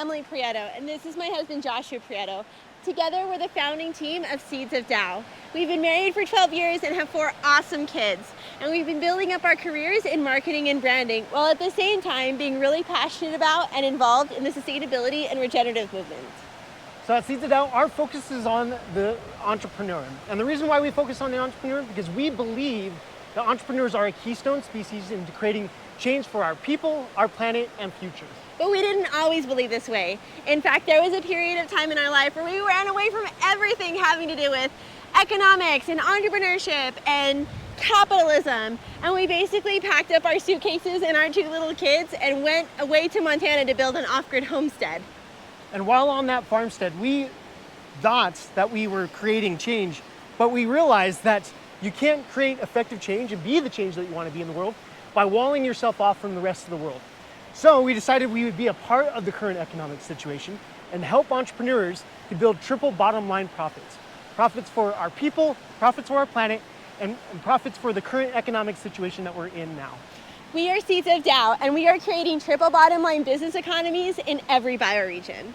Emily Prieto, and this is my husband Joshua Prieto. Together, we're the founding team of Seeds of Dow. We've been married for 12 years and have 4 awesome kids. And we've been building up our careers in marketing and branding, while at the same time being really passionate about and involved in the sustainability and regenerative movement. So at Seeds of Dow, our focus is on the entrepreneur. And the reason why we focus on the entrepreneur is because we believe that entrepreneurs are a keystone species into creating change for our people, our planet, and future. But we didn't always believe this way. In fact, there was a period of time in our life where we ran away from everything having to do with economics and entrepreneurship and capitalism. And we basically packed up our suitcases and our 2 little kids and went away to Montana to build an off-grid homestead. And while on that farmstead, we thought that we were creating change, but we realized that you can't create effective change and be the change that you want to be in the world by walling yourself off from the rest of the world. So we decided we would be a part of the current economic situation and help entrepreneurs to build triple bottom line profits. Profits for our people, profits for our planet, and profits for the current economic situation that we're in now. We are Seeds of Dow, and we are creating triple bottom line business economies in every bioregion.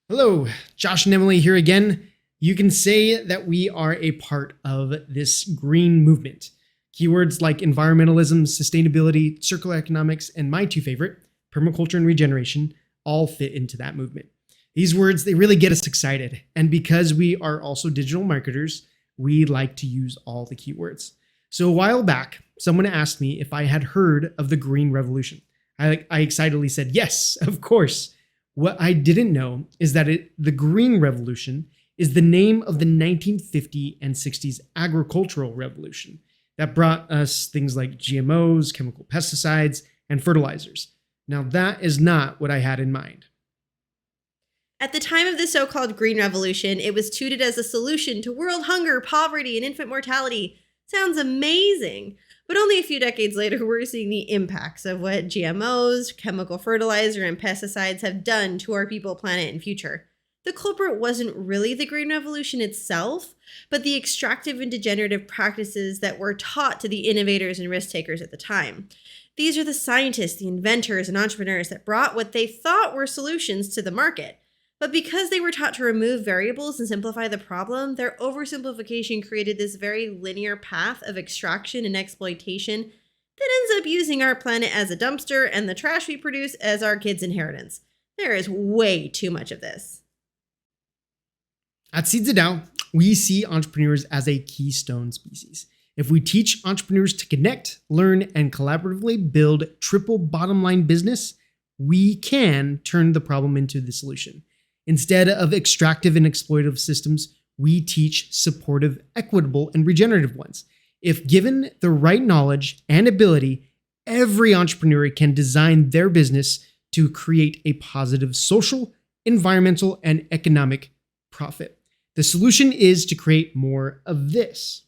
Hello, Josh and Emily here again. You can say that we are a part of this green movement. Keywords like environmentalism, sustainability, circular economics, and my 2 favorite, permaculture and regeneration, all fit into that movement. These words, they really get us excited. And because we are also digital marketers, we like to use all the keywords. So a while back, someone asked me if I had heard of the Green Revolution. I excitedly said, yes, of course. What I didn't know is that the Green Revolution is the name of the 1950 and 60s agricultural revolution that brought us things like GMOs, chemical pesticides, and fertilizers. Now, that is not what I had in mind. At the time of the so-called Green Revolution, it was touted as a solution to world hunger, poverty, and infant mortality. Sounds amazing. But only a few decades later, we're seeing the impacts of what GMOs, chemical fertilizer, and pesticides have done to our people, planet, and future. The culprit wasn't really the Green Revolution itself, but the extractive and degenerative practices that were taught to the innovators and risk takers at the time. These are the scientists, the inventors, and entrepreneurs that brought what they thought were solutions to the market. But because they were taught to remove variables and simplify the problem, their oversimplification created this very linear path of extraction and exploitation that ends up using our planet as a dumpster and the trash we produce as our kids' inheritance. There is way too much of this. At Seeds of Dow, we see entrepreneurs as a keystone species. If we teach entrepreneurs to connect, learn, and collaboratively build triple bottom line business, we can turn the problem into the solution. Instead of extractive and exploitative systems, we teach supportive, equitable, and regenerative ones. If given the right knowledge and ability, every entrepreneur can design their business to create a positive social, environmental, and economic profit. The solution is to create more of this.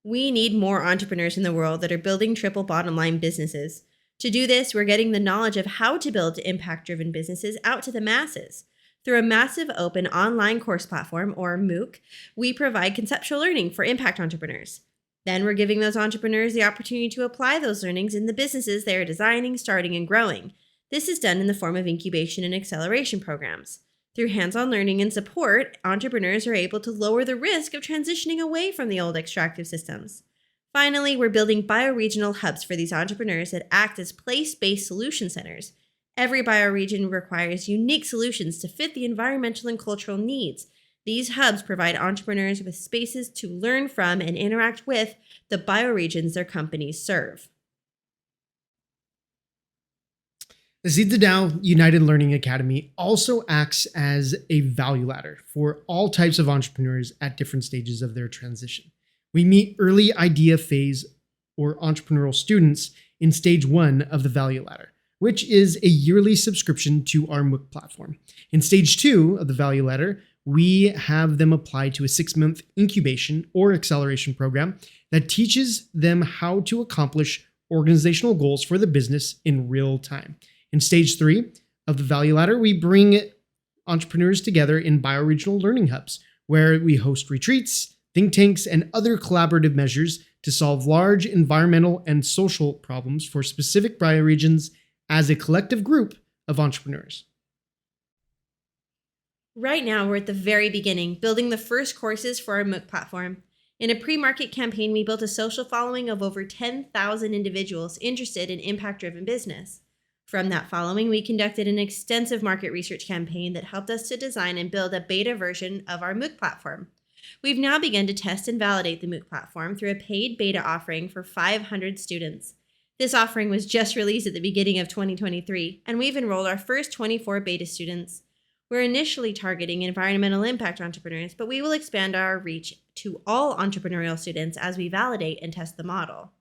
We need more entrepreneurs in the world that are building triple bottom line businesses. To do this, we're getting the knowledge of how to build impact-driven businesses out to the masses. Through a massive open online course platform, or MOOC, we provide conceptual learning for impact entrepreneurs. Then we're giving those entrepreneurs the opportunity to apply those learnings in the businesses they are designing, starting, and growing. This is done in the form of incubation and acceleration programs. Through hands-on learning and support, entrepreneurs are able to lower the risk of transitioning away from the old extractive systems. Finally, we're building bioregional hubs for these entrepreneurs that act as place-based solution centers. Every bioregion requires unique solutions to fit the environmental and cultural needs. These hubs provide entrepreneurs with spaces to learn from and interact with the bioregions their companies serve. The Seeds of Dow United Learning Academy also acts as a value ladder for all types of entrepreneurs at different stages of their transition. We meet early idea phase or entrepreneurial students in stage 1 of the value ladder, which is a yearly subscription to our MOOC platform. In stage 2 of the value ladder, we have them apply to a 6-month incubation or acceleration program that teaches them how to accomplish organizational goals for the business in real time. In stage 3 of the value ladder, we bring entrepreneurs together in bioregional learning hubs, where we host retreats, think tanks, and other collaborative measures to solve large environmental and social problems for specific bioregions as a collective group of entrepreneurs. Right now, we're at the very beginning, building the first courses for our MOOC platform. In a pre-market campaign, we built a social following of over 10,000 individuals interested in impact-driven business. From that following, we conducted an extensive market research campaign that helped us to design and build a beta version of our MOOC platform. We've now begun to test and validate the MOOC platform through a paid beta offering for 500 students. This offering was just released at the beginning of 2023, and we've enrolled our first 24 beta students. We're initially targeting environmental impact entrepreneurs, but we will expand our reach to all entrepreneurial students as we validate and test the model.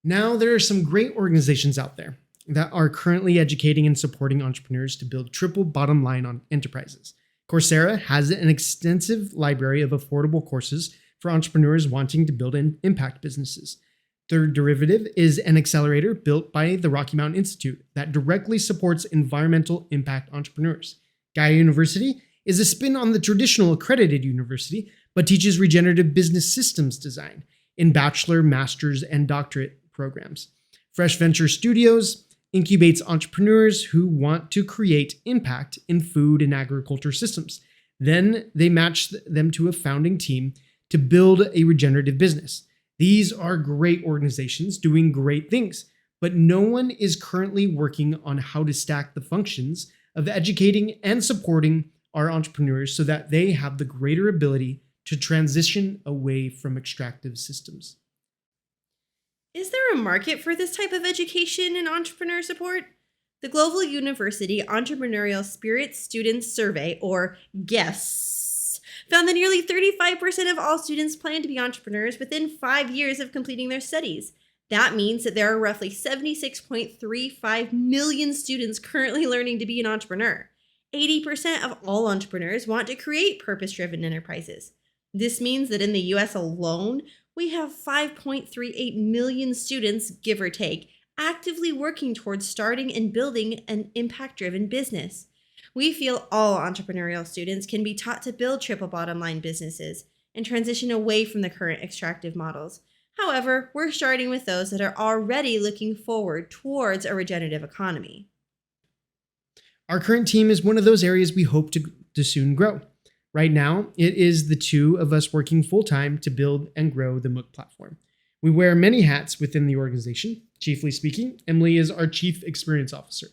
Now, there are some great organizations out there that are currently educating and supporting entrepreneurs to build triple bottom line on enterprises. Coursera has an extensive library of affordable courses for entrepreneurs wanting to build impact businesses. Third Derivative is an accelerator built by the Rocky Mountain Institute that directly supports environmental impact entrepreneurs. Gaia University is a spin on the traditional accredited university, but teaches regenerative business systems design in bachelor, master's, and doctorate programs. Fresh Venture Studios incubates entrepreneurs who want to create impact in food and agriculture systems. Then they match them to a founding team to build a regenerative business. These are great organizations doing great things, but no one is currently working on how to stack the functions of educating and supporting our entrepreneurs so that they have the greater ability to transition away from extractive systems. Is there a market for this type of education and entrepreneur support? The Global University Entrepreneurial Spirit Students Survey, or GESS, found that nearly 35% of all students plan to be entrepreneurs within 5 years of completing their studies. That means that there are roughly 76.35 million students currently learning to be an entrepreneur. 80% of all entrepreneurs want to create purpose-driven enterprises. This means that in the US alone, we have 5.38 million students, give or take, actively working towards starting and building an impact-driven business. We feel all entrepreneurial students can be taught to build triple bottom line businesses and transition away from the current extractive models. However, we're starting with those that are already looking forward towards a regenerative economy. Our current team is one of those areas we hope to soon grow. Right now, it is the two of us working full-time to build and grow the MOOC platform. We wear many hats within the organization. Chiefly speaking, Emily is our Chief Experience Officer,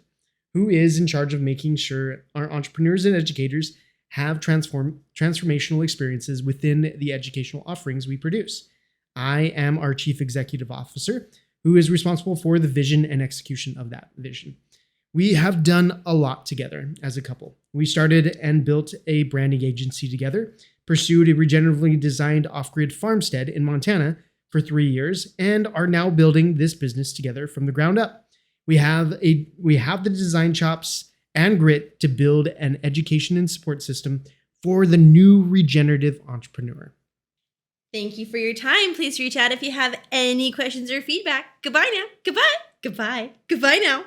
who is in charge of making sure our entrepreneurs and educators have transformational experiences within the educational offerings we produce. I am our Chief Executive Officer, who is responsible for the vision and execution of that vision. We have done a lot together as a couple. We started and built a branding agency together, pursued a regeneratively designed off-grid farmstead in Montana for 3 years, and are now building this business together from the ground up. We have the design chops and grit to build an education and support system for the new regenerative entrepreneur. Thank you for your time. Please reach out if you have any questions or feedback. Goodbye now. Goodbye. Goodbye. Goodbye now.